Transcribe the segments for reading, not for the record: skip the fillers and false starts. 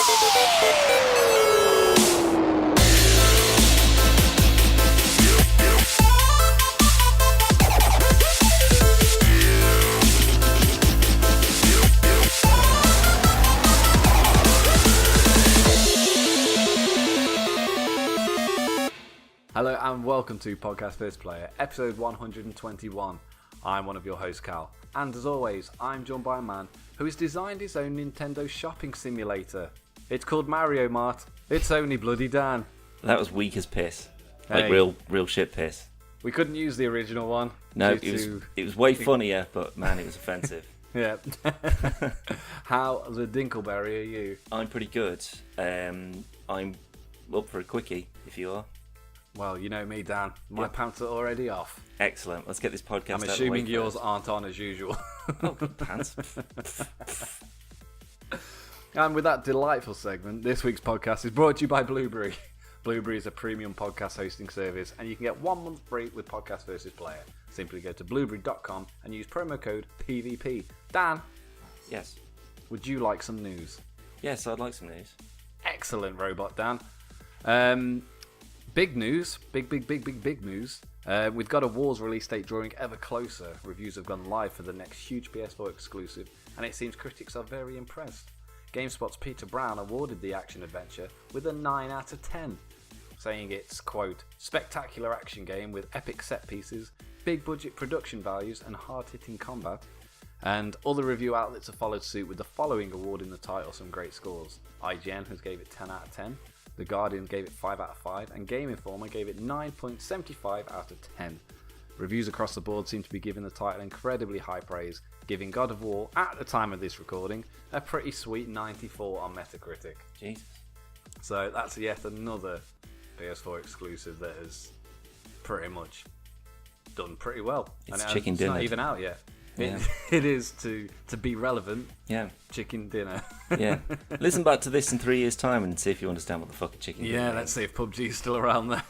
Hello and welcome to Podcast First Player, episode 121. I'm one of your hosts, Cal, and as always, I'm joined by a man who has designed his own Nintendo shopping simulator. It's called Mario Mart. It's only bloody Dan. That was weak as piss. Hey. Like real shit piss. We couldn't use the original one. No, it was way funnier, but man, it was offensive. Yeah. How the Dinkleberry are you? I'm pretty good. I'm up for a quickie, if you are. Well, you know me, Dan. My pants are already off. Excellent. Let's get this podcast I'm out assuming of the way yours first. aren't on as usual. Oh, pants. And with that delightful segment, this week's podcast is brought to you by Blueberry. Blueberry is a premium podcast hosting service, and you can get 1 month free with Podcast Versus Player. Simply go to blueberry.com and use promo code PvP. Dan, Yes. would you like some news? Yes, I'd like some news. Excellent, Robot Dan. Big news, big news. With God of War's release date drawing ever closer, reviews have gone live for the next huge PS4 exclusive, and it seems critics are very impressed. GameSpot's Peter Brown awarded the action-adventure with a 9 out of 10, saying it's, quote, spectacular action game with epic set pieces, big budget production values, and hard-hitting combat. And other review outlets have followed suit with the following awarding the title some great scores. IGN has gave it 10 out of 10. The Guardian gave it 5 out of 5, and Game Informer gave it 9.75 out of 10. Reviews across the board seem to be giving the title incredibly high praise, giving God of War, at the time of this recording, a pretty sweet 94 on Metacritic. Jesus. So that's yet another PS4 exclusive that has pretty much done pretty well. It's and chicken it's dinner. not even out yet. Yeah. It is to be relevant. Yeah. Chicken dinner. Yeah. Listen back to this in 3 years' time and see if you understand what the fuck a chicken dinner Yeah, is. let's see if PUBG's still around there.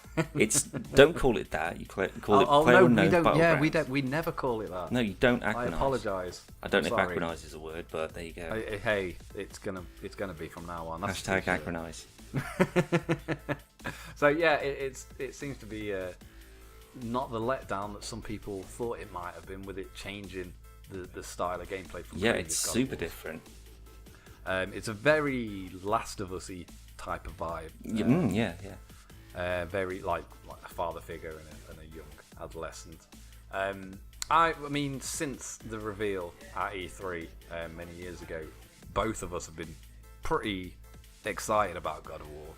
Don't call it that. You call it No, PlayerUnknown's we don't. Yeah, Battlegrounds. we never call it that. No, you don't acronise. I apologise. I don't know if Sorry. acronise is a word, but there you go. Hey, it's gonna be from now on. That's Hashtag for sure. acronise. So yeah, it seems to be not the letdown that some people thought it might have been, with it changing the style of gameplay from Yeah, previous it's God of super Wars. different. It's a very Last of Us-y type of vibe. Yeah. Very like a father figure and a young adolescent. I mean, since the reveal at E3 many years ago, both of us have been pretty excited about God of War.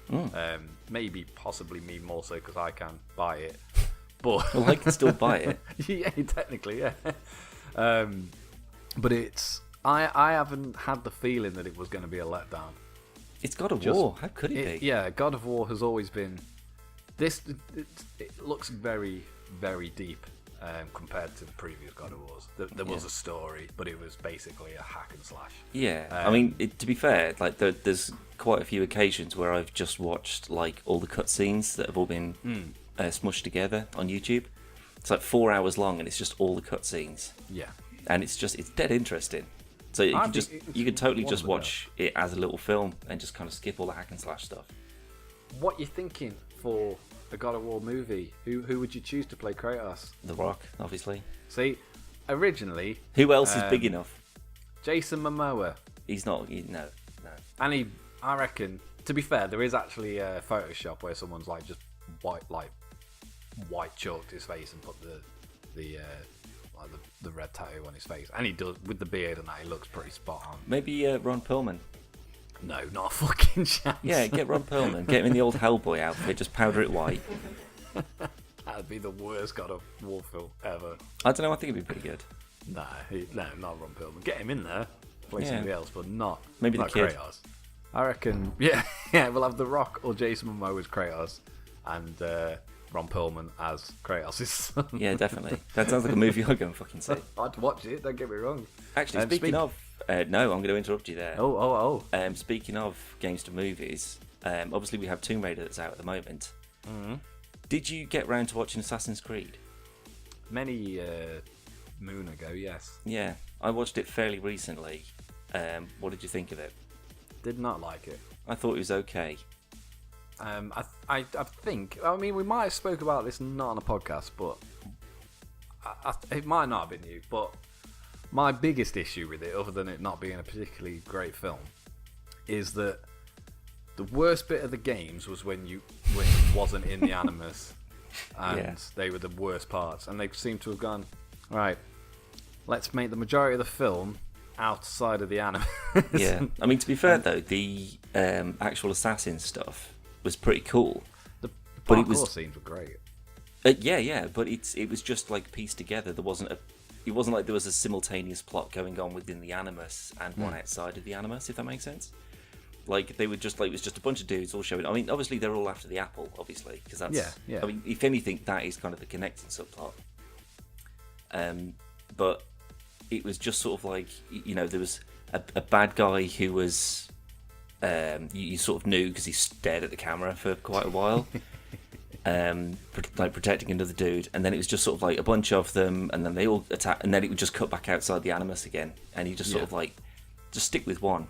Maybe possibly me more so because I can buy it. But Well, I can still buy it. yeah, technically, yeah. But I haven't had the feeling that it was going to be a letdown. It's God of War. How could it be? Yeah, God of War has always been this. It looks very, very deep compared to the previous God of Wars. There was a story, but it was basically a hack and slash. Yeah, I mean, to be fair, like there's quite a few occasions where I've just watched like all the cutscenes that have all been smushed together on YouTube. It's like 4 hours long, and it's just all the cutscenes. Yeah, and it's dead interesting. So you could totally just watch it as a little film and just kind of skip all the hack and slash stuff. What you thinking for a God of War movie? Who would you choose to play Kratos? The Rock, obviously. See, originally, Who else is big enough? Jason Momoa. He's not. No. And I reckon, to be fair, there is actually a Photoshop where someone's like just white chalked his face and put the red tattoo on his face, and he does with the beard and that. He looks pretty spot on. Maybe Ron Perlman. No, not a fucking chance. Yeah, get Ron Perlman. Get him in the old Hellboy outfit. Just powder it white. That'd be the worst God of War film ever. I don't know. I think it'd be pretty good. No, not Ron Perlman. Get him in there, play somebody else, but not Maybe not the kid. Kratos. I reckon. Yeah, we'll have The Rock or Jason Momoa as Kratos, and Ron Perlman as Kratos' son. Yeah, definitely. That sounds like a movie I'd go and fucking see. I'd watch it. Don't get me wrong. Actually, speaking of, no, I'm going to interrupt you there. Oh. Speaking of games to movies, obviously we have Tomb Raider that's out at the moment. Mm-hmm. Did you get round to watching Assassin's Creed? Many moon ago, yes. Yeah, I watched it fairly recently. What did you think of it? Did not like it. I thought it was okay. I think. I mean, we might have spoke about this not on a podcast, but it might not have been you. But my biggest issue with it, other than it not being a particularly great film, is that the worst bit of the games was when you wasn't in the Animus, and they were the worst parts. And they seem to have gone, right, let's make the majority of the film outside of the Animus. Yeah, I mean, to be fair though, the actual assassin stuff was pretty cool. The but parkour scenes were great. Yeah, but it was just like pieced together. It wasn't like there was a simultaneous plot going on within the Animus and one outside of the Animus, if that makes sense. Like they were just like it was just a bunch of dudes all showing. I mean, obviously they're all after the apple, obviously, because that's. Yeah. I mean, if anything, that is kind of the connecting subplot. But it was just sort of like there was a bad guy who was you sort of knew because he stared at the camera for quite a while. Like protecting another dude, and then it was just sort of like a bunch of them, and then they all attack, and then it would just cut back outside the Animus again, and you just sort of like just stick with one,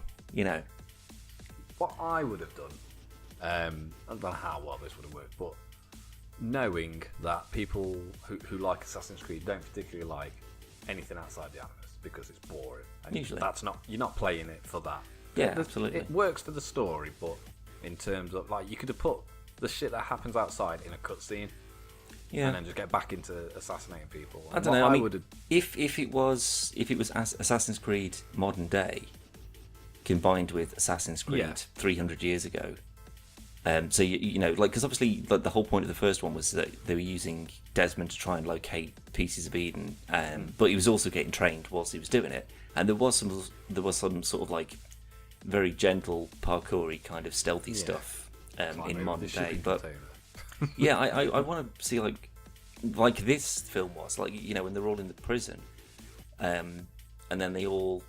What I would have done, I don't know how well this would have worked, but knowing that people who like Assassin's Creed don't particularly like anything outside the Animus because it's boring, and usually you're not playing it for that. Yeah, absolutely. It works for the story, but in terms of like you could have put the shit that happens outside in a cutscene, and then just get back into assassinating people. I don't know. I mean, if it was Assassin's Creed modern day combined with Assassin's Creed 300 years ago, so because obviously like the whole point of the first one was that they were using Desmond to try and locate pieces of Eden, but he was also getting trained whilst he was doing it, and there was some sort of like very gentle parkoury kind of stealthy stuff in modern day, but I want to see like this film was like when they're all in the prison, and then they all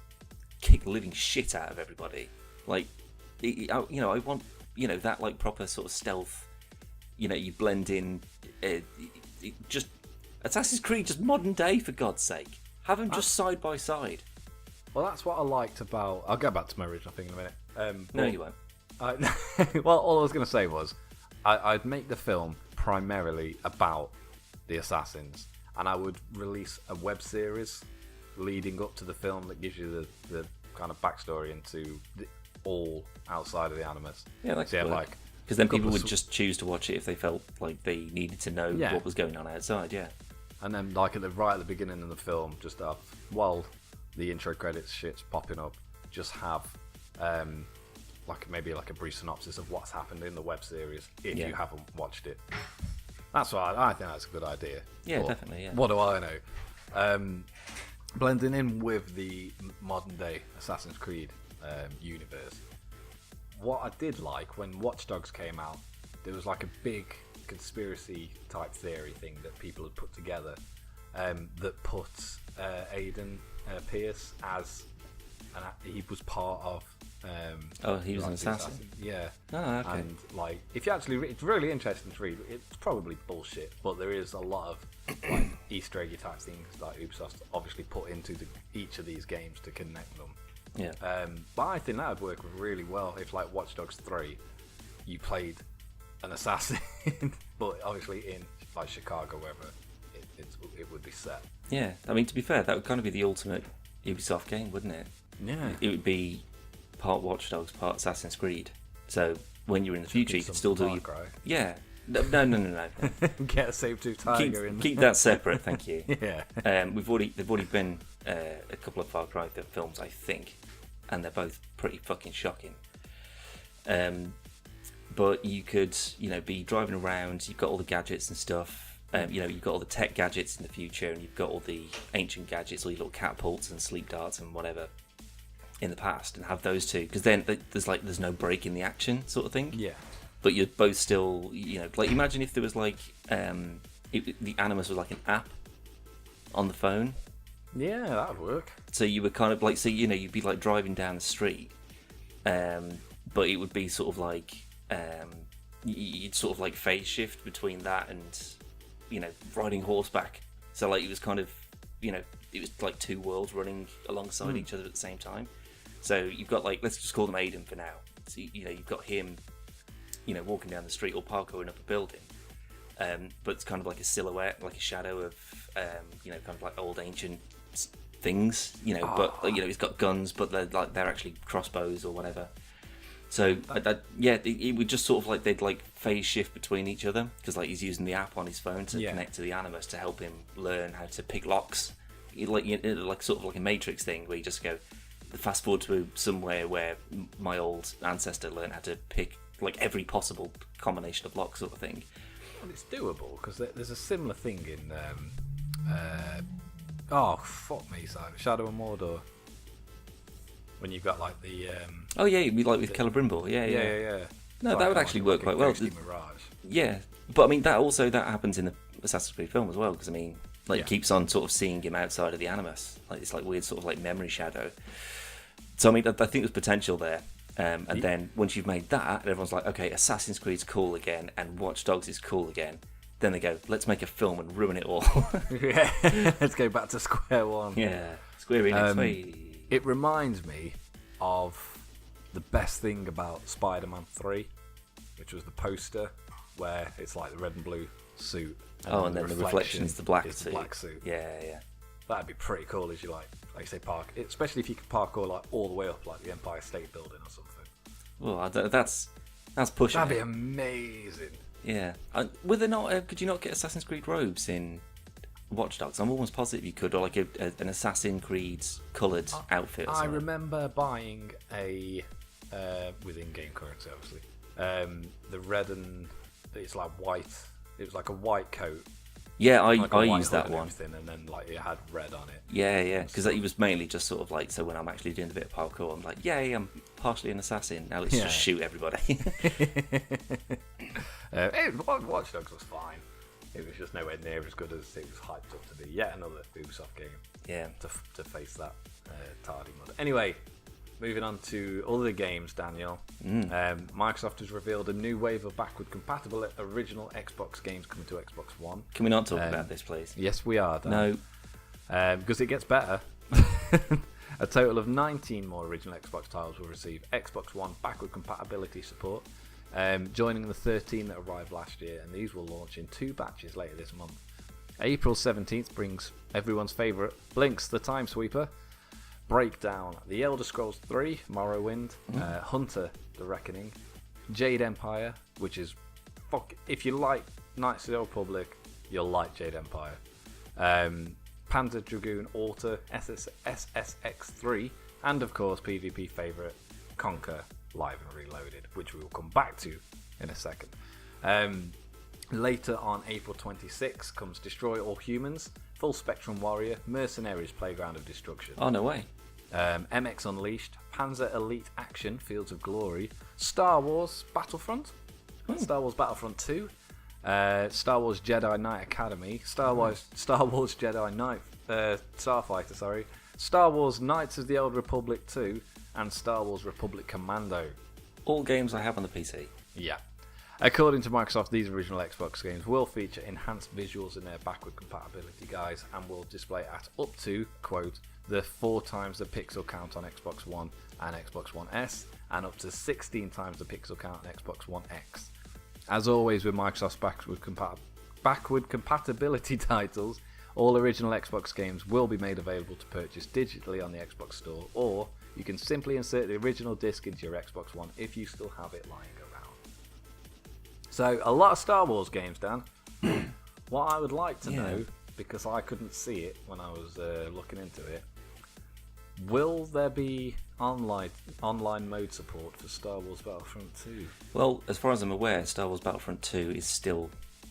kick the living shit out of everybody. Like I want that like proper sort of stealth. You blend in. Just Assassin's Creed, just modern day for God's sake. Have them just side by side. Well, that's what I liked about. I'll go back to my original thing in a minute. No, you won't. Well, all I was going to say was I'd make the film primarily about the assassins, and I would release a web series leading up to the film that gives you the kind of backstory into all outside of the Animus. Yeah, that's cool. Because then people would just choose to watch it if they felt like they needed to know what was going on outside. Yeah. And then, like right at the beginning of the film, just while the intro credits shit's popping up, just have maybe a brief synopsis of what's happened in the web series if you haven't watched it. That's why I think that's a good idea. Yeah, definitely. Yeah. What do I know? Blending in with the modern day Assassin's Creed universe. What I did like when Watch Dogs came out, there was like a big conspiracy type theory thing that people had put together that put Aiden Pierce as he was part of. He was an assassin. Yeah. Oh, okay. And if you actually, it's really interesting to read. It's probably bullshit, but there is a lot of Easter eggy type things that Ubisoft obviously put into each of these games to connect them. Yeah. But I think that would work really well if, like Watch Dogs 3, you played an assassin, but obviously in Chicago, wherever it would be set. Yeah, I mean, to be fair, that would kind of be the ultimate Ubisoft game, wouldn't it? Yeah. It would be part Watch Dogs, part Assassin's Creed. So when you're in the future, you can still do your... Yeah. No. Get a saber-tooth tiger in. Keep that separate, thank you. Yeah. They've already been a couple of Far Cry films, I think, and they're both pretty fucking shocking. But you could, be driving around. You've got all the gadgets and stuff. You've got all the tech gadgets in the future, and you've got all the ancient gadgets, all your little catapults and sleep darts and whatever in the past, and have those two, because then there's no break in the action sort of thing. Yeah. But you're both still, imagine if there was the Animus was like an app on the phone. Yeah, that would work. So you were kind of you'd be like driving down the street, but it would be sort of like you'd sort of like phase shift between that and riding horseback. So it was kind of it was like two worlds running alongside each other at the same time. So you've got like, let's just call them Aiden for now. So you've got him, walking down the street or parkouring up a building, but it's kind of like a silhouette, like a shadow of, kind of like old ancient things, But he's got guns, but they're actually crossbows or whatever. So it would just sort of like they'd like phase shift between each other because like he's using the app on his phone to connect to the Animus to help him learn how to pick locks, like sort of like a Matrix thing where you just go fast forward to somewhere where my old ancestor learned how to pick like every possible combination of locks, sort of thing. Well, it's doable because there's a similar thing in Simon, Shadow and Mordor. When you've got like the you'd be like with Celebrimbor, yeah. No, that would actually work quite well. Mirage. Yeah, but I mean that happens in the Assassin's Creed film as well, because I mean, it keeps on sort of seeing him outside of the Animus, like it's like weird sort of like memory shadow. So I mean, I think there's potential there. Then once you've made that, and everyone's like, okay, Assassin's Creed's cool again, and Watch Dogs is cool again. Then they go, let's make a film and ruin it all. Yeah, let's go back to square one. Yeah, Square Enix. It reminds me of the best thing about Spider-Man 3, which was the poster where it's like the red and blue suit. And then the reflection's the black suit. The black suit. Yeah. That'd be pretty cool as you like you say, especially if you could parkour like all the way up like the Empire State Building or something. Well, that's pushing. That'd be amazing. Yeah. Were there not? Could you not get Assassin's Creed robes in Watch Dogs? I'm almost positive you could, or like an Assassin's Creed coloured outfit. Or something. I remember buying a within game currency, obviously. The red and it's like white. It was like a white coat. Yeah, I used that one. And then like it had red on it. Yeah, because it was mainly just sort of like, so when I'm actually doing a bit of parkour, I'm like, yay, I'm partially an assassin. Now let's just shoot everybody. Watch Dogs was fine. It was just nowhere near as good as it was hyped up to be. Yet another Ubisoft game. Yeah. To face that tardy mother. Anyway, moving on to other games, Daniel. Microsoft has revealed a new wave of backward compatible original Xbox games coming to Xbox One. Can we not talk about this, please? Yes, we are, Dan. No. Because it gets better. A total of 19 more original Xbox titles will receive Xbox One backward compatibility support, joining the 13 that arrived last year, and these will launch in 2 batches later this month. April 17th brings everyone's favourite Blinks the Time Sweeper, Breakdown, The Elder Scrolls 3, Morrowind, Hunter, The Reckoning, Jade Empire, which is if you like Knights of the Old Republic, you'll like Jade Empire. Panzer Dragoon Auto, SSX3, and of course PvP favourite Conquer Live and Reloaded, which we will come back to in a second. Later on April 26 comes Destroy All Humans, Full Spectrum Warrior, Mercenaries Playground of Destruction. Oh, no way. MX Unleashed, Panzer Elite Action, Fields of Glory, Star Wars Battlefront, Star Wars Battlefront 2, Star Wars Jedi Knight Academy, Star Wars Jedi Knight Starfighter, Star Wars Knights of the Old Republic 2, and Star Wars Republic Commando. All games I have on the PC. Yeah. According to Microsoft, these original Xbox games will feature enhanced visuals in their backward compatibility guides and will display at up to, quote, the 4 times the pixel count on Xbox One and Xbox One S, and up to 16 times the pixel count on Xbox One X. As always with Microsoft's backward compatibility titles, all original Xbox games will be made available to purchase digitally on the Xbox Store, or you can simply insert the original disc into your Xbox One if you still have it lying around. So, a lot of Star Wars games, Dan. What I would like to know, because I couldn't see it when I was looking into it, will there be online mode support for Star Wars Battlefront 2? Well, as far as I'm aware, Star Wars Battlefront 2 is still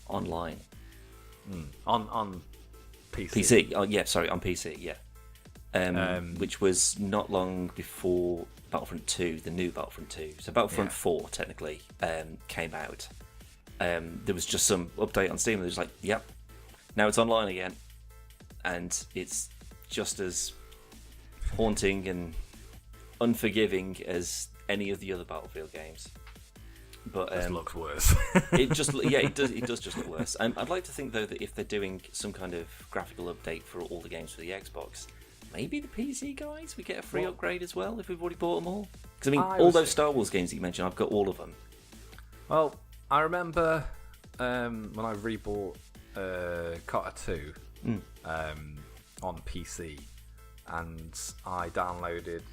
online. On PC. PC. Oh, yeah, sorry, on PC, yeah. Which was not long before Battlefront 2, the new Battlefront 2. So Battlefront 4, technically, came out. There was just some update on Steam, and it was like, yep, now it's online again. And it's just as haunting and unforgiving as any of the other Battlefield games. But it looks worse. it does just look worse. I'd like to think though that if they're doing some kind of graphical update for all the games for the Xbox, maybe the PC guys, we get a free upgrade as well if we've already bought them all. Because I mean, I all was those Star Wars games that you mentioned, I've got all of them. Well, I remember when I rebought Cotter 2 on PC, and I downloaded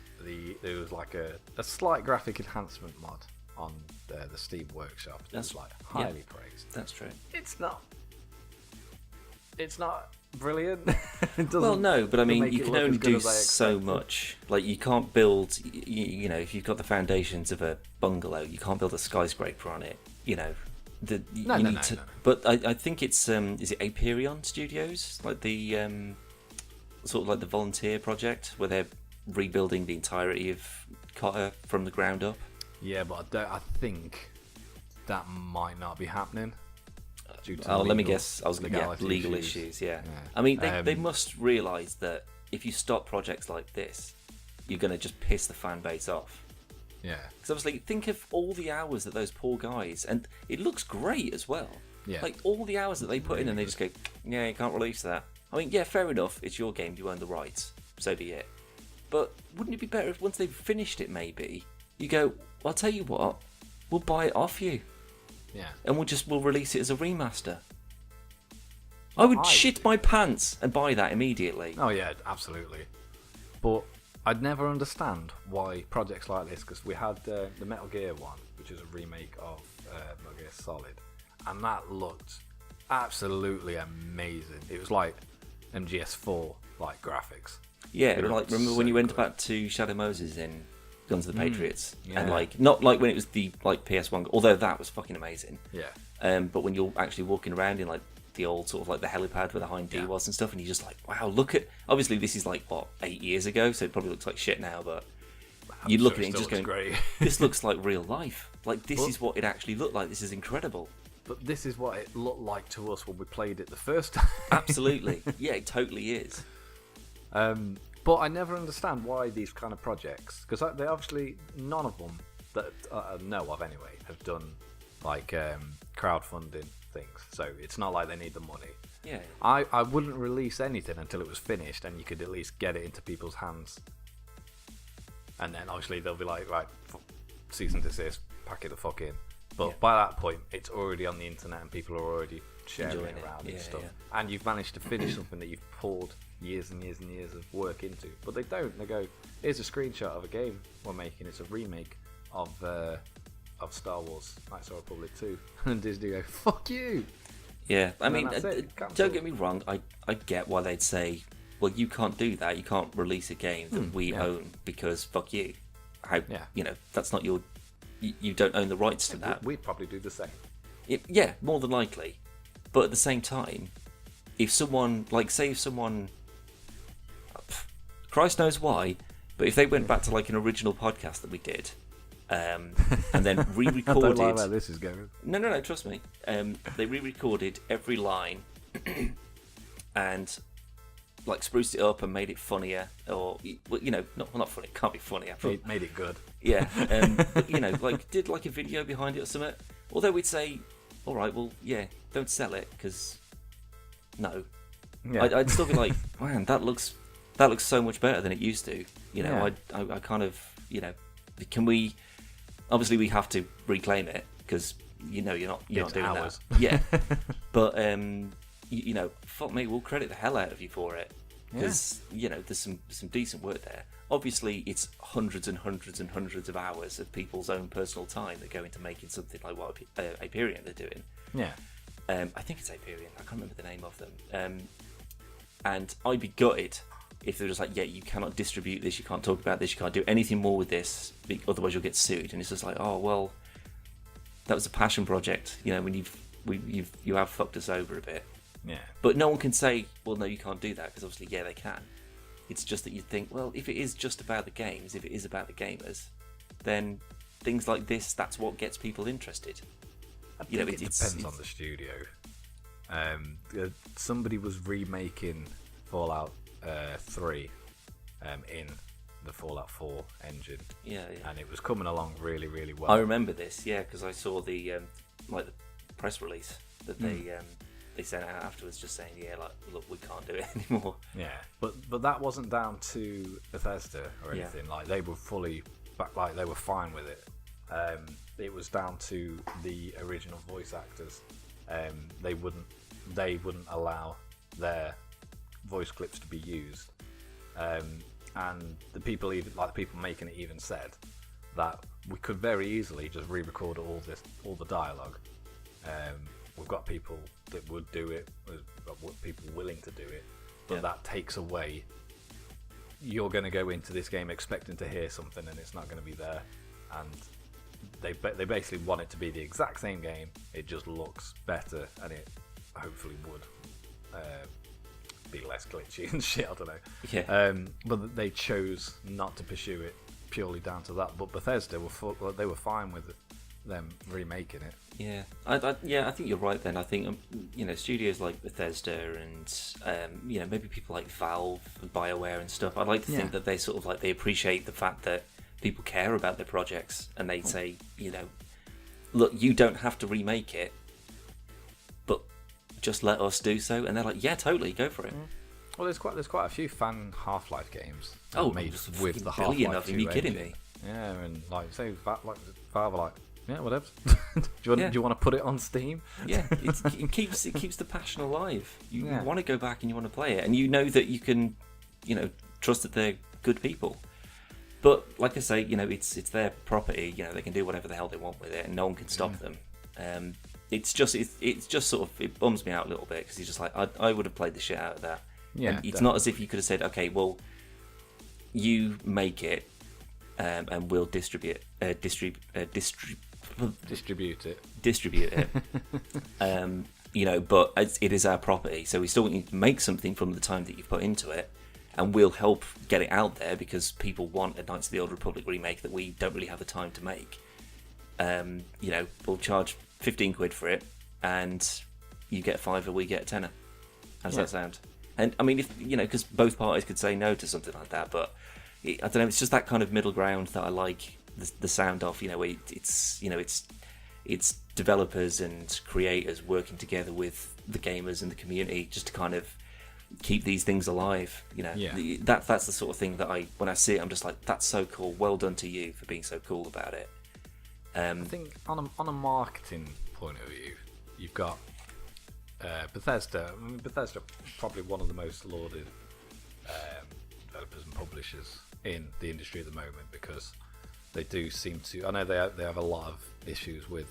there was like a slight graphic enhancement mod on the Steam Workshop. That's like highly praised. That's true. It's not brilliant. Well, no, but I mean, you can only do so so much. Like, you can't build, you know, if you've got the foundations of a bungalow, you can't build a skyscraper on it. You know, No. But I think it's is it Aperion Studios, like the sort of like the volunteer project where they're rebuilding the entirety of Cotter from the ground up. Yeah, but I think that might not be happening. Due to let me guess. I was going to get legal issues. Yeah. I mean, they must realise that if you stop projects like this, you're going to just piss the fan base off. Yeah. Because obviously, think of all the hours that those poor guys, and it looks great as well. Yeah. Like all the hours that they put in, and they just go, yeah, you can't release that. I mean, yeah, fair enough. It's your game. You own the rights. So be it. But wouldn't it be better if once they've finished it, maybe you go, well, I'll tell you what, we'll buy it off you. Yeah. And we'll release it as a remaster. I would shit my pants and buy that immediately. Oh yeah, absolutely. But I'd never understand why projects like this, because we had the Metal Gear one, which is a remake of Metal Gear Solid, and that looked absolutely amazing. It was like MGS4 like graphics. Yeah, like remember when you went back to Shadow Moses in Guns of the Patriots, yeah. and like not like when it was the like PS1, although that was fucking amazing. Yeah. But when you're actually walking around in like the old sort of like the helipad where the Hind D was and stuff, and you're just like, wow, look at. Obviously, this is like what 8 years ago, so it probably looks like shit now, but you look at it and just going, great. This looks like real life. Like this is what it actually looked like. This is incredible. But this is what it looked like to us when we played it the first time. Absolutely, yeah, it totally is. But I never understand why these kind of projects, because they obviously, none of them that I know of anyway, have done like crowdfunding things. So it's not like they need the money. Yeah. I wouldn't release anything until it was finished and you could at least get it into people's hands. And then obviously they'll be like, right, cease and desist, pack it the fuck in. But by that point, it's already on the internet and people are already sharing it around and stuff. Yeah. And you've managed to finish something that you've poured years and years and years of work into. But they don't. They go, here's a screenshot of a game we're making. It's a remake of Star Wars Knights of the Republic 2. And Disney go, fuck you. Yeah, I mean, don't get me wrong. I get why they'd say, well, you can't do that. You can't release a game that we own because fuck you. You know, that's not your. You don't own the rights to that. We'd probably do the same. Yeah, more than likely. But at the same time, if someone, like, say if someone, Christ knows why, but if they went back to like an original podcast that we did, and then re-recorded. I don't like where this is going. No, trust me. They re-recorded every line and like spruced it up and made it funnier, or you know, not funny. It can't be funnier. But, made it good. Yeah, but, you know, like did like a video behind it or something. Although we'd say, all right, well, yeah, don't sell it because no. Yeah. I'd still be like, man, that looks so much better than it used to. You know, I kind of, you know, can we? Obviously, we have to reclaim it because you know you're not doing ours. That. Yeah, but you know, fuck me, we'll credit the hell out of you for it because you know there's some decent work there. Obviously, it's hundreds and hundreds and hundreds of hours of people's own personal time that go into making something like what Aperion they're doing. Yeah, I think it's Aperion. I can't remember the name of them. And I'd be gutted if they're just like, yeah, you cannot distribute this, you can't talk about this, you can't do anything more with this, otherwise you'll get sued. And it's just like, oh well, that was a passion project, you know, when you have fucked us over a bit. Yeah. But no one can say, well, no, you can't do that, because obviously, yeah, they can. It's just that you think, well, if it is just about the games, if it is about the gamers, then things like this, that's what gets people interested. I think it depends on the studio. Somebody was remaking Fallout 3 in the Fallout 4 engine. Yeah. And it was coming along really, really well. I remember this, yeah, because I saw the like the press release that they sent out afterwards, just saying, yeah, like, look, we can't do it anymore. Yeah, but that wasn't down to Bethesda or anything. Like they were fully back, like they were fine with it. It was down to the original voice actors. They wouldn't allow their voice clips to be used, and the people making it even said that we could very easily just re-record all the dialogue. We've got people that would do it, we've got people willing to do it, but that takes away. You're going to go into this game expecting to hear something, and it's not going to be there. And they basically want it to be the exact same game. It just looks better, and it hopefully would be less glitchy and shit. I don't know. Yeah. But they chose not to pursue it purely down to that. But Bethesda they were fine with them remaking it. Yeah, I think you're right. Then I think studios like Bethesda and maybe people like Valve and BioWare and stuff. I'd like to think that they sort of like they appreciate the fact that people care about their projects, and they say, look, you don't have to remake it, but just let us do so. And they're like, yeah, totally, go for it. Well, there's quite a few fan Half-Life games made there's with the billion Half-Life of them. 2 you kidding engine. me? Yeah, and like say Valve are like, yeah, whatever. do you want to put it on Steam? Yeah, it keeps the passion alive. You want to go back and you want to play it, and you know that you can, trust that they're good people. But like I say, it's their property. They can do whatever the hell they want with it, and no one can stop them. It's just sort of, it bums me out a little bit, because you're just like, I would have played the shit out of that. Yeah, and it's not as if you could have said, okay, well, you make it, and we'll distribute it. But it is our property, so we still need to make something from the time that you've put into it, and we'll help get it out there, because people want a Knights of the Old Republic remake that we don't really have the time to make. We'll charge 15 quid for it, and you get a fiver, we get a tenner. How does that sound? And I mean, if because both parties could say no to something like that, but I don't know. It's just that kind of middle ground that I like the sound of. Where it's developers and creators working together with the gamers and the community, just to kind of keep these things alive. That's the sort of thing that when I see it, I'm just like, that's so cool. Well done to you for being so cool about it. I think on a marketing point of view, you've got Bethesda. I mean, Bethesda probably one of the most lauded developers and publishers in the industry at the moment, because they do seem to. I know they have a lot of issues with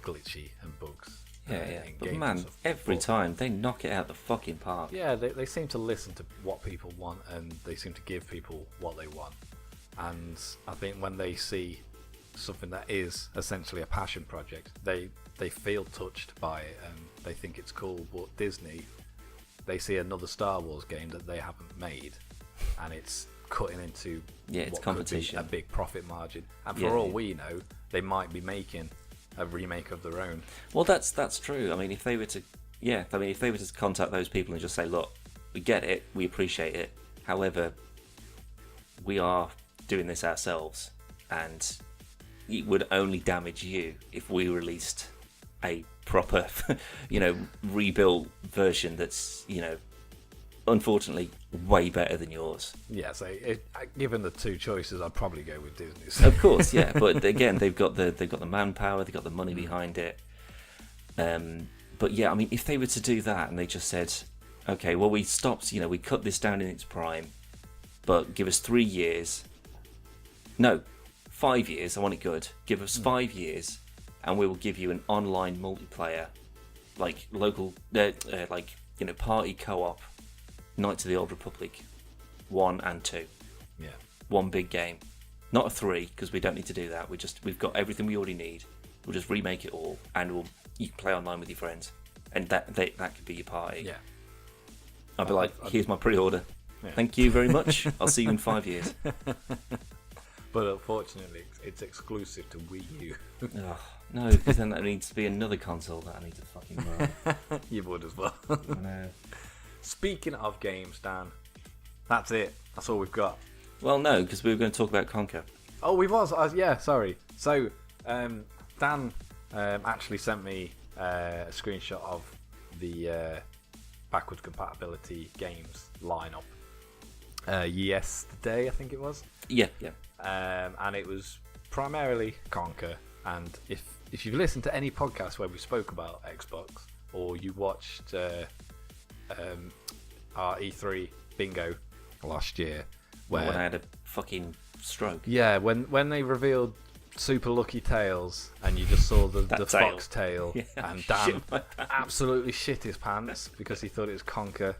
glitchy and bugs. But man, every time they knock it out the fucking park. Yeah, they seem to listen to what people want, and they seem to give people what they want. And I think when they see something that is essentially a passion project, they feel touched by it, and they think it's cool. But Disney, they see another Star Wars game that they haven't made, and it's cutting into it's competition, could be a big profit margin. And for all we know, they might be making a remake of their own. Well, that's true. I mean, if they were to contact those people and just say, look, we get it, we appreciate it, however, we are doing this ourselves, and it would only damage you if we released a proper, rebuilt version that's, unfortunately way better than yours. Yeah, so given the two choices, I'd probably go with Disney. Of course, yeah, but again, they've got the manpower, they've got the money behind it. But yeah, I mean, if they were to do that and they just said, okay, well, we stopped, we cut this down in its prime, but give us 3 years. No, 5 years. I want it good. Give us 5 years, and we will give you an online multiplayer, like local, party co-op. Knights of the Old Republic 1 and 2. Yeah. One big game. Not a 3, because we don't need to do that. We've got everything we already need. We'll just remake it all, and you can play online with your friends. And that could be your party. Yeah. I'd be like, here's my pre-order. Yeah. Thank you very much. I'll see you in 5 years. But unfortunately, it's exclusive to Wii U. Oh, no, because then that needs to be another console that I need to fucking buy. You would as well. I know. Speaking of games, Dan, that's it. That's all we've got. Well, no, because we were going to talk about Conker. Oh, we was. Yeah, sorry. So, Dan actually sent me a screenshot of the backwards compatibility games lineup yesterday, I think it was. Yeah. And it was primarily Conker. And if you've listened to any podcast where we spoke about Xbox, or you watched our E3 bingo last year, when I had a fucking stroke. Yeah, when they revealed Super Lucky Tails, and you just saw the tail. fox tail, Yeah, and Dan absolutely shit his pants because he thought it was Conker.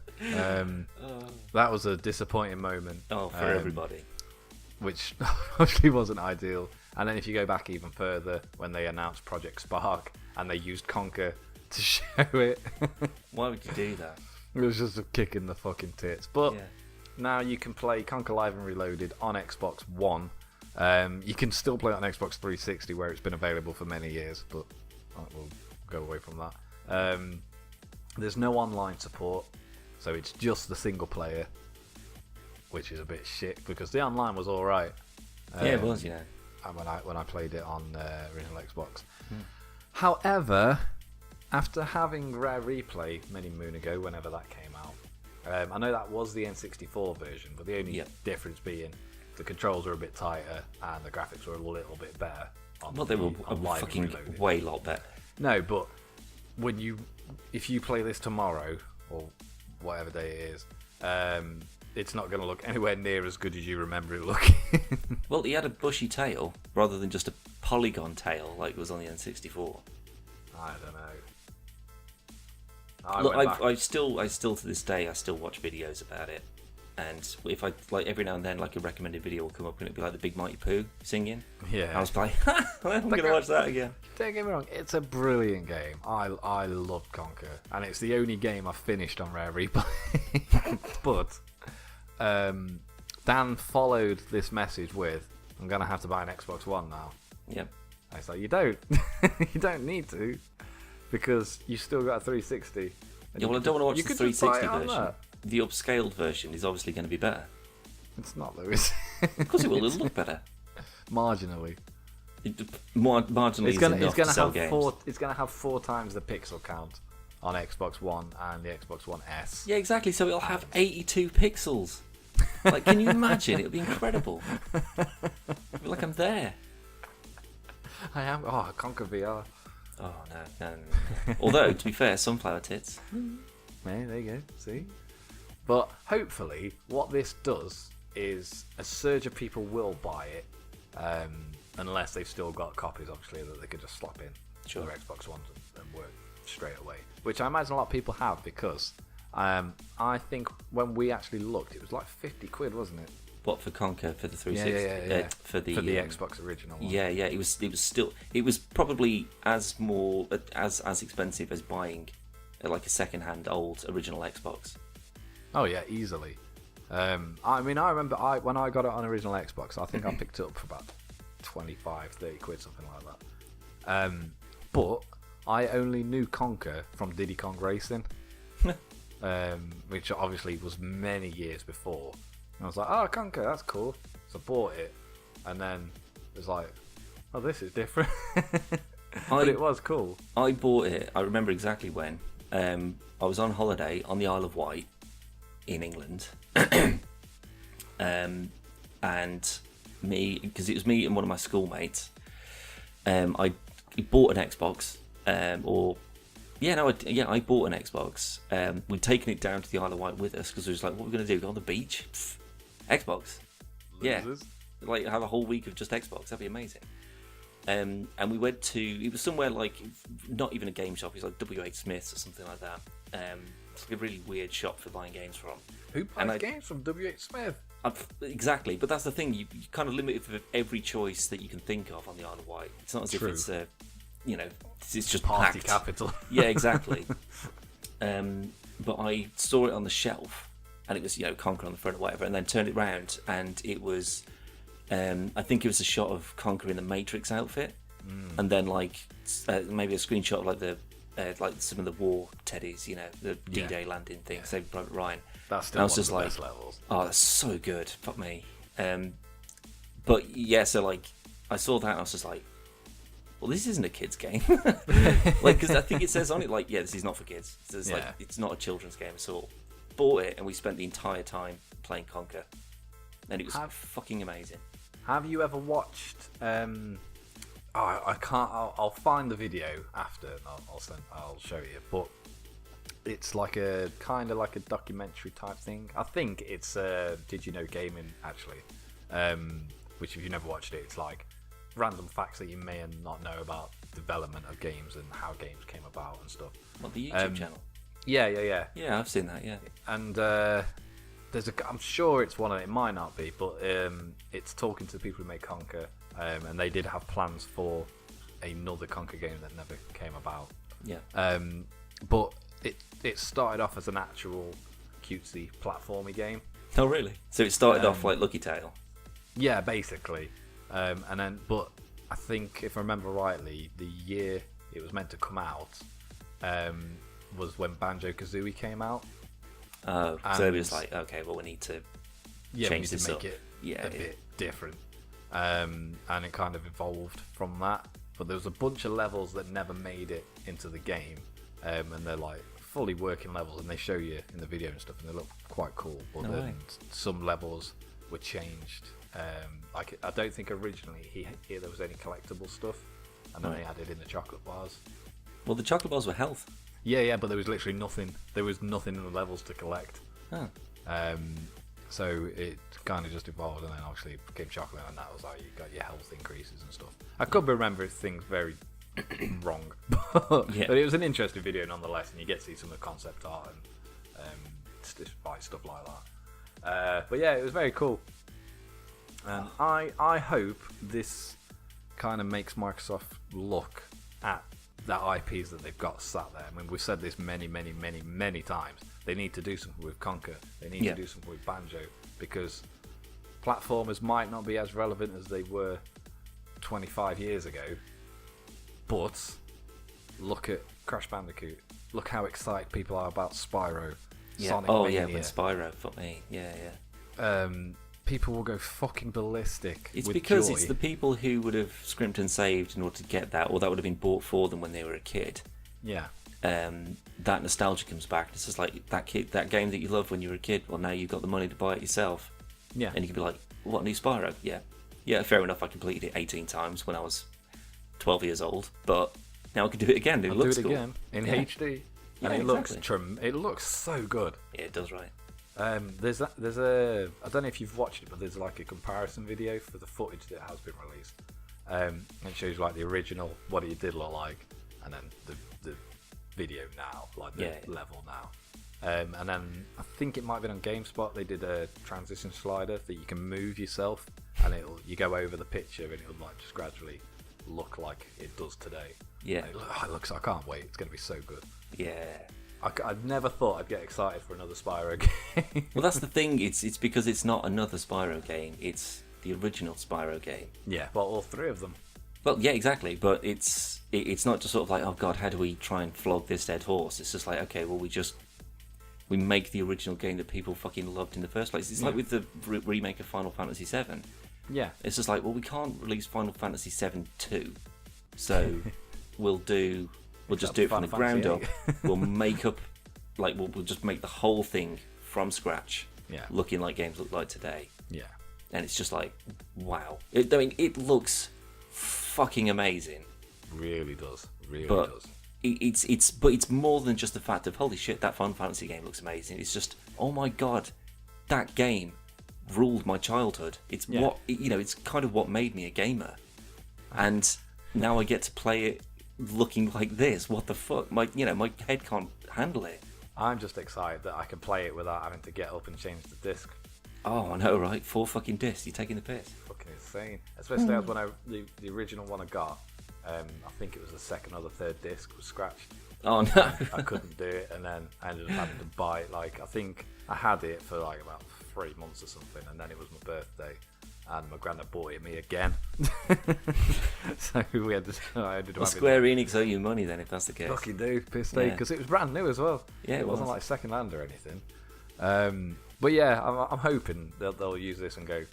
That was a disappointing moment. Oh, for everybody. Which obviously wasn't ideal. And then if you go back even further, when they announced Project Spark and they used Conker to show it. Why would you do that? It was just a kick in the fucking tits. But Yeah. now you can play Conker Live and Reloaded on Xbox One. You can still play it on Xbox 360, where it's been available for many years, but we'll go away from that. There's no online support, so it's just the single player, which is a bit shit because the online was all right. Yeah, it was, yeah. When I played it on original Xbox. However, after having Rare Replay many moon ago, whenever that came out, I know that was the N64 version, but the only difference being the controls were a bit tighter and the graphics were a little bit better. Well, they were a Live fucking Reloaded. way lot better. No, but if you play this tomorrow or whatever day it is, it's not going to look anywhere near as good as you remember it looking. Well, he had a bushy tail rather than just a polygon tail like it was on the N64. I don't know. Look, I still to this day I still watch videos about it, and if I like every now and then like a recommended video will come up and it'll be like the Big Mighty Pooh singing. Yeah. I was like, I'm gonna watch that again. Don't get me wrong, it's a brilliant game. I love Conker, and it's the only game I've finished on Rare Replay. But Dan followed this message with, "I'm gonna have to buy an Xbox One now." Yep. I was like, "You don't, you don't need to, because you still got a 360." Yeah, well, I don't want to watch the 360 version. That. The upscaled version is obviously going to be better. It's not though, is it? Of course it will. It'll look better. Marginally. Marginally It's gonna sell have games. It's gonna have 4 times the pixel count on Xbox One and the Xbox One S. Yeah, exactly. So it'll have 82 pixels. Like, can you imagine? It'll be incredible. I feel like I'm there. I am. Oh, Conker VR. Oh no. Although, to be fair, sunflower tits. Yeah, there you go. See? But hopefully, what this does is a surge of people will buy it, unless they've still got copies, obviously, that they could just slap in Sure. their Xbox Ones and work straight away. Which I imagine a lot of people have, because I think when we actually looked, it was like 50 quid, wasn't it? What, for Conker, for the 360? Yeah. For the Xbox original one. Yeah, it was probably as expensive as buying like a second-hand old original Xbox. Oh yeah, easily. I mean, I remember when I got it on original Xbox, I think I picked it up for about 25, 30 quid, something like that. But I only knew Conker from Diddy Kong Racing, which obviously was many years before. And I was like, oh, Conker, that's cool. So I bought it, and then it was like, oh, this is different. But it was cool. I bought it, I remember exactly when. I was on holiday on the Isle of Wight in England. And me, because it was me and one of my schoolmates, I bought an Xbox. I bought an Xbox. We'd taken it down to the Isle of Wight with us because we was like, what are we going to do? Go on the beach? Pfft, Xbox. Losers. Yeah. Like, have a whole week of just Xbox. That'd be amazing. And we went to, it was somewhere like, not even a game shop, it was like W.H. Smith's or something like that. It's like a really weird shop for buying games from. Who buys games from W.H. Smith? Exactly, but that's the thing, you kind of limit it for every choice that you can think of on the Isle of Wight. It's not as if it's it's just Party packed. capital. Yeah, exactly. But I saw it on the shelf, and it was, Conker on the front or whatever, and then turned it round, and it was, I think it was a shot of Conker in the Matrix outfit, and then maybe a screenshot of like some of the war teddies, the D-Day landing thing, Saving Private Ryan. That's still one of the best levels. Oh, that's so good. Fuck me. But yeah, so like I saw that and I was just like, well, this isn't a kids game. Like, because I think it says on it, like, yeah, this is not for kids. It says, like, it's not a children's game at all. Bought it, and we spent the entire time playing Conquer, and it was fucking amazing. Have you ever watched? I can't. I'll find the video after. And I'll show you. But it's like a kind of like a documentary type thing. I think it's Did You Know Gaming actually? Which if you've never watched it, it's like random facts that you may not know about development of games and how games came about and stuff. What, the YouTube channel? Yeah. Yeah, I've seen that. Yeah. And I'm sure it's one of it might not be, but it's talking to the people who made Conquer, and they did have plans for another Conquer game that never came about. Yeah. But it started off as an actual cutesy platformy game. Oh really? So it started off like Lucky Tail. Yeah, basically. And then, but I think if I remember rightly, the year it was meant to come out was when Banjo-Kazooie came out. Oh, so it was like, okay, well, we need to change this up. Make it a bit different. And it kind of evolved from that. But there was a bunch of levels that never made it into the game. And they're like fully working levels, and they show you in the video and stuff, and they look quite cool. But then some levels were changed. Like I don't think originally there was any collectible stuff, and then they added in the chocolate bars. Well, the chocolate bars were health. Yeah, but there was literally nothing. There was nothing in the levels to collect. Oh. So it kind of just evolved, and then obviously it became chocolate, and that was how you got your health increases and stuff. I could remember things very wrong, but it was an interesting video nonetheless, and you get to see some of the concept art and stuff like that. But yeah, it was very cool. And I hope this kind of makes Microsoft look at the IPs that they've got sat there. I mean, we've said this many times. They need to do something with Conquer. They need to do something with Banjo, because platformers might not be as relevant as they were 25 years ago. But look at Crash Bandicoot. Look how excited people are about Spyro. Sonic Mania. When Spyro, fuck me. Yeah. People will go fucking ballistic. It's with because joy. It's the people who would have scrimped and saved in order to get that, or that would have been bought for them when they were a kid. Yeah. That nostalgia comes back. It's just like that game that you loved when you were a kid. Well, now you've got the money to buy it yourself. Yeah. And you can be like, what, new Spyro? Yeah. Fair enough. I completed it 18 times when I was 12 years old, but now I can do it again. It looks cool. Again in HD, and it looks so good. Yeah, it does, right. There's a I don't know if you've watched it, but there's like a comparison video for the footage that has been released. It shows like the original, what it did look like, and then the video now, like the level now. And then I think it might have been on GameSpot. They did a transition slider that you can move yourself, and you go over the picture, and it'll like just gradually look like it does today. Yeah, it looks. I can't wait. It's going to be so good. Yeah. I never thought I'd get excited for another Spyro game. Well, that's the thing. It's because it's not another Spyro game. It's the original Spyro game. Yeah, well, all three of them. Well, yeah, exactly. But it's not just sort of like, oh god, how do we try and flog this dead horse? It's just like, okay, well, we make the original game that people fucking loved in the first place. It's like with the remake of Final Fantasy VII. Yeah. It's just like, well, we can't release Final Fantasy VII 2, so we'll just do it from the ground up. We'll make up, like, we'll just make the whole thing from scratch, looking like games look like today. Yeah. And it's just like, wow. It looks fucking amazing. Really does. But it's more than just the fact of, holy shit, that Final Fantasy game looks amazing. It's just, oh my god, that game ruled my childhood. It's it's kind of what made me a gamer. And now I get to play it looking like this. What the fuck? My head can't handle it. I'm just excited that I can play it without having to get up and change the disc. Oh, I know, right? 4 fucking discs. You're taking the piss. Fucking insane. Especially as when the original one I got, I think it was the second or the third disc was scratched. Oh no! I couldn't do it, and then I ended up having to buy it. Like, I think I had it for like about 3 months or something, and then it was my birthday, and my granddad bought it me again. So we had to. I ended up. Well, Square Enix owe you money then, if that's the case. Fucking do, pissed because it was brand new as well. Yeah, it wasn't like second hand or anything. But yeah, I'm hoping they'll use this and go,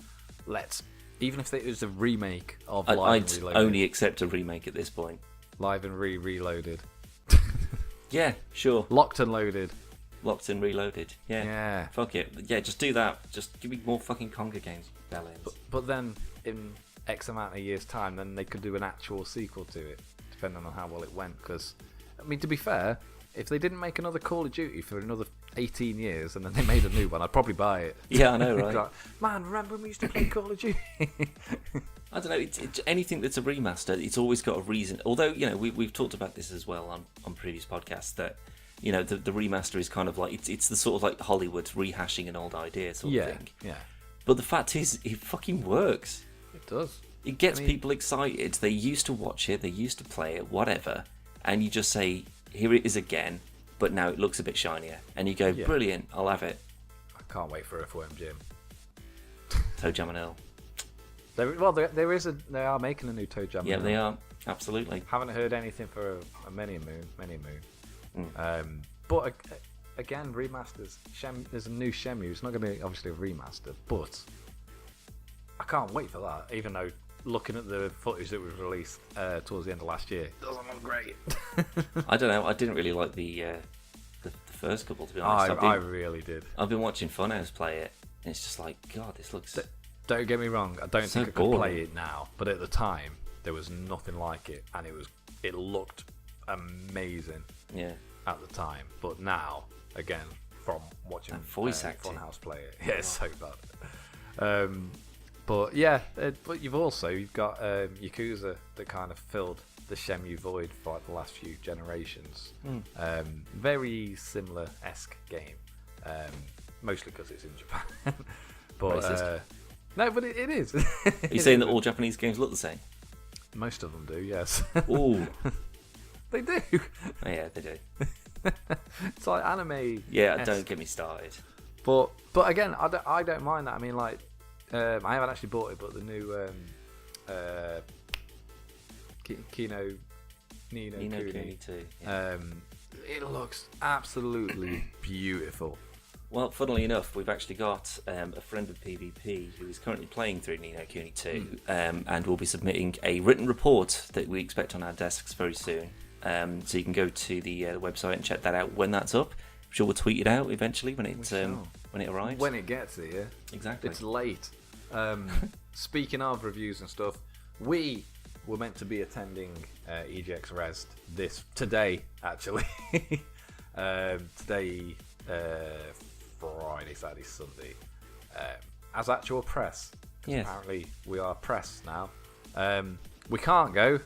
let's Even if it was a remake of I'd Live and Reloaded. only accept a remake at this point. Live and Reloaded. Yeah, sure. Locked and Loaded. Locked and Reloaded. Yeah. Yeah. Fuck it. Yeah, just do that. Just give me more fucking Conga games, bellends. But then, in X amount of years' time, then they could do an actual sequel to it, depending on how well it went. Because, I mean, to be fair, if they didn't make another Call of Duty for another 18 years and then they made a new one, I'd probably buy it. Yeah, I know, right? Like, man, remember when we used to play Call of Duty? I don't know. It's anything that's a remaster, it's always got a reason. Although, you know, we've talked about this as well on previous podcasts, that, you know, the remaster is kind of like, it's the sort of like Hollywood rehashing an old idea sort of thing. Yeah. But the fact is, it fucking works. It does. It gets people excited. They used to watch it, they used to play it, whatever. And you just say, here it is again, but now it looks a bit shinier. And you go, brilliant, I'll have it. I can't wait for Earthworm Jim. Toe Jam and L. They are making a new Toe Jam. Yeah, they are. Absolutely. Haven't heard anything for many a moon. But again, remasters. There's a new Shenmue. It's not going to be obviously a remaster, but I can't wait for that. Even though looking at the footage that was released towards the end of last year, it doesn't look great. I don't know. I didn't really like the first couple, to be honest. I really did. I've been watching Funhouse play it, and it's just like, God, this looks. Don't get me wrong. I don't so think I could boring. play it now, but at the time there was nothing like it, and it looked amazing. Yeah. At the time, but now again from watching that voice acting, Funhouse play it, yeah, it's so bad. But yeah, but you've got Yakuza that kind of filled the Shenmue void for like the last few generations. Very similar-esque game, mostly because it's in Japan. But no, but it is. Are you saying that all Japanese games look the same? Most of them do, yes. Ooh. They do. Oh, yeah, they do. It's like anime. Yeah, don't get me started. But again, I don't mind that. I mean, like, I haven't actually bought it, but the new Ni no Kuni 2. Yeah. It looks absolutely beautiful. Well, funnily enough, we've actually got a friend of PvP who is currently playing through Ni no Kuni 2, and will be submitting a written report that we expect on our desks very soon. So you can go to the website and check that out when that's up. I'm sure we'll tweet it out eventually when it arrives. When it gets here. Exactly. It's late. Speaking of reviews and stuff, we were meant to be attending EGX Res today, actually. Today, Friday, Saturday, Sunday, as actual press. Yes. Apparently, we are press now. We can't go,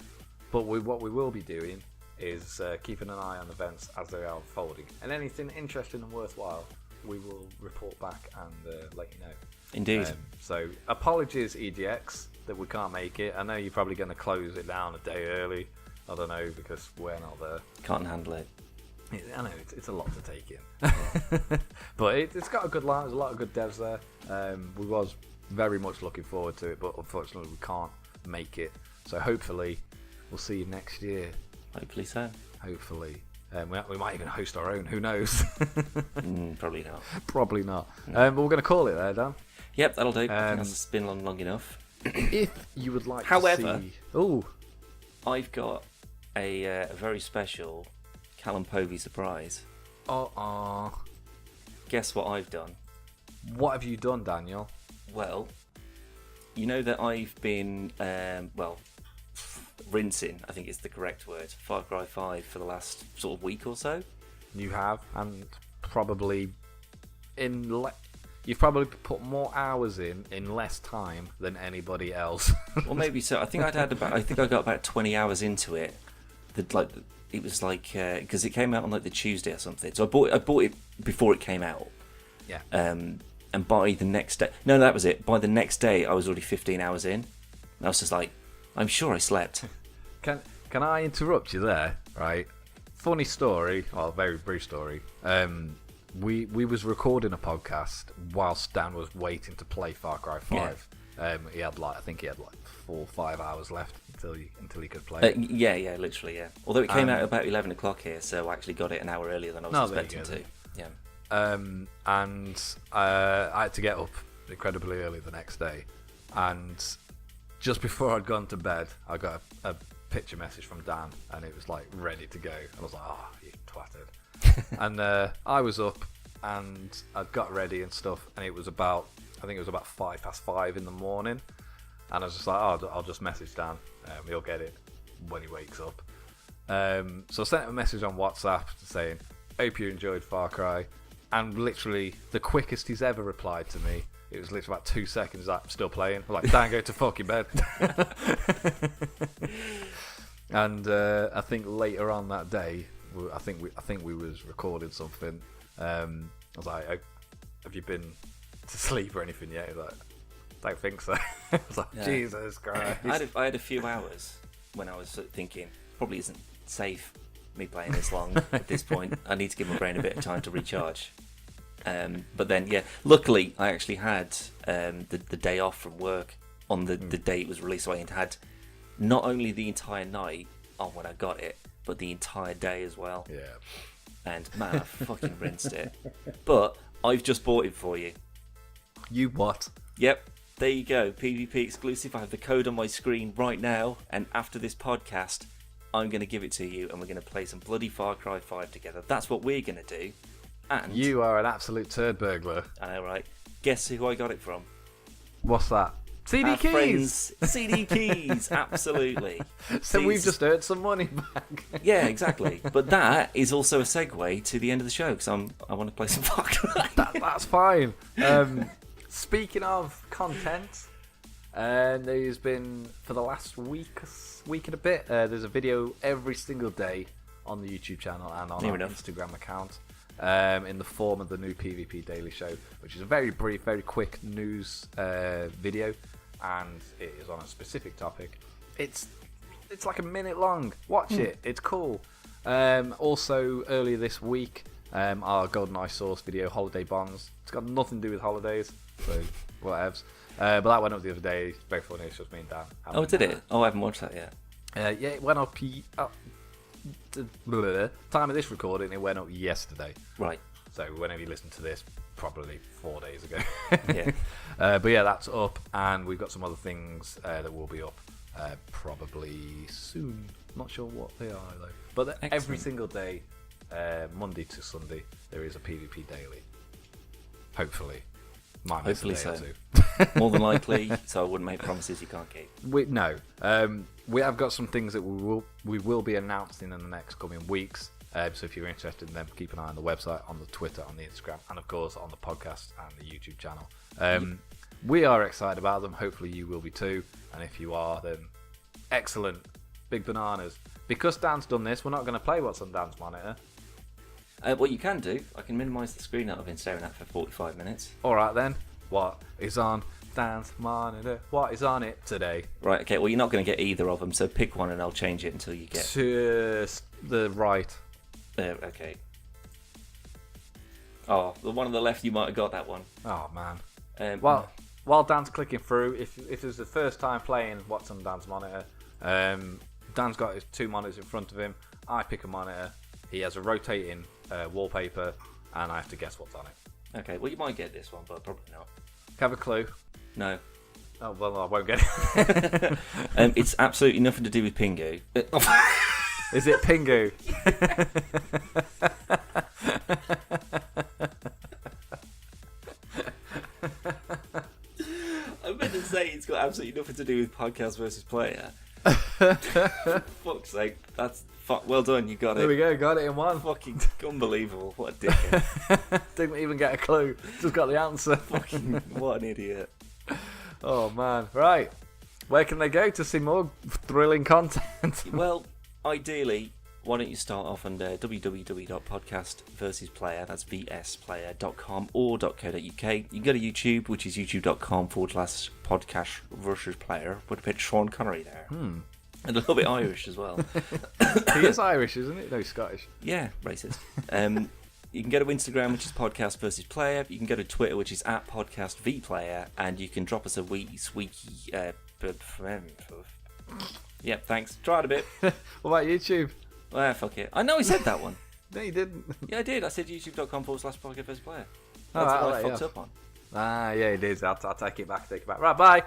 but what we will be doing is keeping an eye on events as they are unfolding, and anything interesting and worthwhile, we will report back and let you know. Indeed. So apologies, EGX, that we can't make it. I know you're probably going to close it down a day early. I don't know, because we're not there. Can't handle it. I know it's a lot to take in, but it's got a good line. There's a lot of good devs there. We was very much looking forward to it, but unfortunately we can't make it. So hopefully we'll see you next year. Hopefully so. Hopefully. We might even host our own. Who knows? Probably not. Probably not. But we're going to call it there, Dan. Yep, that'll do. I think it's been long enough. If you would like However, to see... Oh, I've got a very special Callum Povey surprise. Guess what I've done? What have you done, Daniel? Well, you know that I've been, rinsing, I think is the correct word, Far Cry 5 for the last sort of week or so. You have, and probably you've probably put more hours in less time than anybody else. Well, maybe so. I think I got about 20 hours into it. It was like because it came out on like the Tuesday or something. So I bought it before it came out. Yeah. And by the next day, no, that was it. By the next day, I was already 15 hours in. And I was just like, I'm sure I slept. Can I interrupt you there? Right. Funny story, well, very brief story. We was recording a podcast whilst Dan was waiting to play Far Cry 5. Yeah. He had I think he had 4 or 5 hours left until he could play. Yeah, literally, yeah. Although it came out about 11 o'clock here, so I actually got it an hour earlier than I was expecting to. Yeah. And I had to get up incredibly early the next day. And just before I'd gone to bed, I got a picture message from Dan, and it was like ready to go. And I was like, "Oh, you twatted!" And I was up, and I'd got ready and stuff, and it was about 5:05 in the morning, and I was just like, "Oh, I'll just message Dan. He'll get it when he wakes up." So I sent him a message on WhatsApp saying, "Hope you enjoyed Far Cry," and literally the quickest he's ever replied to me. It was literally about 2 seconds. Like, I'm still playing. I'm like, Dan, go to fucking bed. And I think later on that day, I think we was recording something. I was like, "Have you been to sleep or anything yet?" He's like, "Don't think so." I was like, Yeah. Jesus Christ. I had a few hours when I was thinking, probably isn't safe me playing this long at this point. I need to give my brain a bit of time to recharge. But then, yeah, luckily I actually had the day off from work on the day it was released. So I had not only the entire night on when I got it, but the entire day as well. Yeah. And man, I fucking rinsed it. But I've just bought it for you. You what? Yep, there you go. PvP exclusive. I have the code on my screen right now, and after this podcast, I'm going to give it to you, and we're going to play some bloody Far Cry 5 together. That's what we're going to do. And You are an absolute turd burglar. I know, right? Guess who I got it from? What's that? CD Our keys. friends, CD keys, absolutely. So See, we've just earned some money back. Yeah, exactly. But that is also a segue to the end of the show because I want to play some Far Cry. That's fine. Speaking of content, there's been for the last week and a bit. There's a video every single day on the YouTube channel and on our Instagram account. In the form of the new PvP Daily Show, which is a very brief, very quick news video, and it is on a specific topic. It's like a minute long. Watch it. It's cool. Also, earlier this week, our GoldenEye Source video, Holiday Bonds. It's got nothing to do with holidays, so whatevs. But that went up the other day. It's very funny. It's just me and Dan. Oh, did it? Oh, I haven't watched that yet. Yeah, it went up. Time of this recording, it went up yesterday. Right. So whenever you listen to this, probably 4 days ago. Yeah. But yeah, that's up, and we've got some other things that will be up probably soon. Not sure what they are though. But every single day, Monday to Sunday, there is a PvP daily. Hopefully. Hopefully so. More than likely, so I wouldn't make promises you can't keep. No. We have got some things that we will be announcing in the next coming weeks. So if you're interested in them, keep an eye on the website, on the Twitter, on the Instagram, and of course on the podcast and the YouTube channel. We are excited about them. Hopefully you will be too. And if you are, then excellent. Big bananas. Because Dan's done this, we're not going to play what's on Dan's monitor. What you can do, I can minimise the screen that I've been staring at for 45 minutes. Alright then. What is on Dan's monitor? What is on it today? Right, okay, well you're not going to get either of them, so pick one and I'll change it until you get... To the right. Okay. Oh, the one on the left, you might have got that one. Oh man. Well, While Dan's clicking through, if it's the first time playing what's on Dan's monitor, Dan's got his two monitors in front of him. I pick a monitor. He has a rotating wallpaper, and I have to guess what's on it. Okay, well you might get this one, but probably not. Have a clue? No. Oh well, I won't get it. It's absolutely nothing to do with Pingu. Is it Pingu? I meant to say it's got absolutely nothing to do with podcast versus player. Fuck's sake, that's well done. You got it. There we go. Got it in one. Fucking unbelievable. What a dickhead. Didn't even get a clue. Just got the answer. Fucking what an idiot. Oh man. Right. Where can they go to see more thrilling content? Well, ideally, why don't you start off on www.podcastversusplayer, that's vsplayer.com or .co.uk. You can go to YouTube, which is youtube.com/podcast versus player. Put a bit of Sean Connery there. And a little bit Irish as well. He is Irish, isn't he? No, he's Scottish. Yeah, racist. You can go to Instagram, which is podcast versus player. You can go to Twitter, which is @podcastvplayer, and you can drop us a squeaky. Yeah, thanks. Try it a bit. What about YouTube? Well, fuck it. I know he said that one. No, you didn't. Yeah, I did. I said youtube.com/podcast versus player. Oh, That's right, what I yeah. fucked up on. Ah, yeah, it is. I'll take it back. Right, bye.